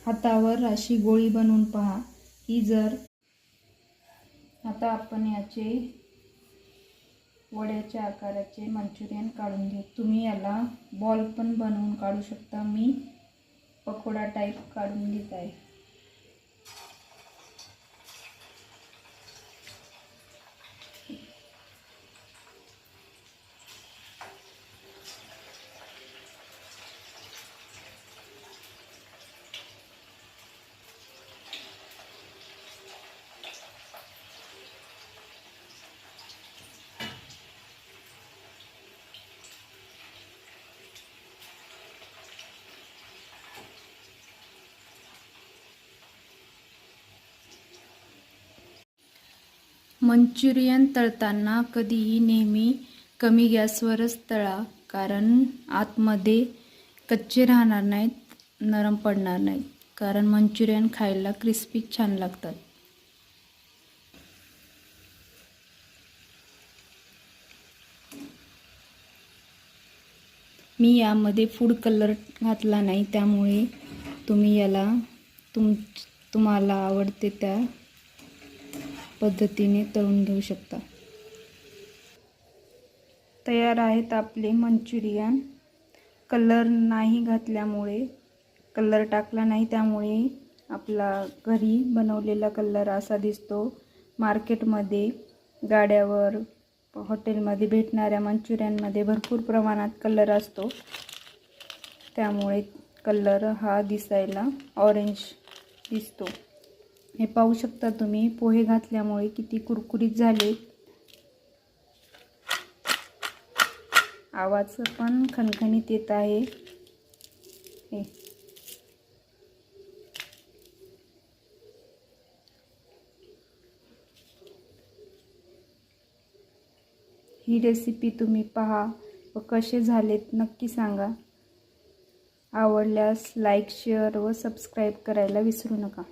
हातावर अशी गोळी बनवून पहा की जर आता आपण याचे वड्याच्या आकाराचे मंचुरियन काढून घेऊ। तुम्ही याला बॉल पण बनवून काढू शकता। मी पकोडा टाइप काढून घेत आहे। मंचुरियन तळताना कधीही नेहमी कमी गॅसवरच तळा, कारण आतमध्ये कच्चे राहणार नाहीत, नरम पडणार नाहीत, कारण मंचुरियन खायला क्रिस्पी छान लागतात। मी यामध्ये फूड कलर घातला नाही, त्यामुळे तुम्ही याला तुम्हाला आवडते त्या पद्धतीने तळून घेऊ शकता। तयार आहेत आपले मंचुरियन। कलर नाही घातल्यामुळे, कलर टाकला नाही त्यामुळे आपला घरी बनवलेला कलर असा दिसतो। मार्केटमध्ये, गाड्यावर, हॉटेलमध्ये भेटणाऱ्या मंचुरियनमध्ये भरपूर प्रमाणात कलर असतो, त्यामुळे कलर हा दिसायला ऑरेंज दिसतो। हे पाहू शकता तुम्ही, पोहे घातल्यामुळे किती कुरकुरीत झाले। आवाज पण खणखणीत येत आहे। ही रेसिपी तुम्ही पहा व कसे झालेत नक्की सांगा। आवडल्यास लाईक, शेअर व सबस्क्राईब करायला विसरू नका।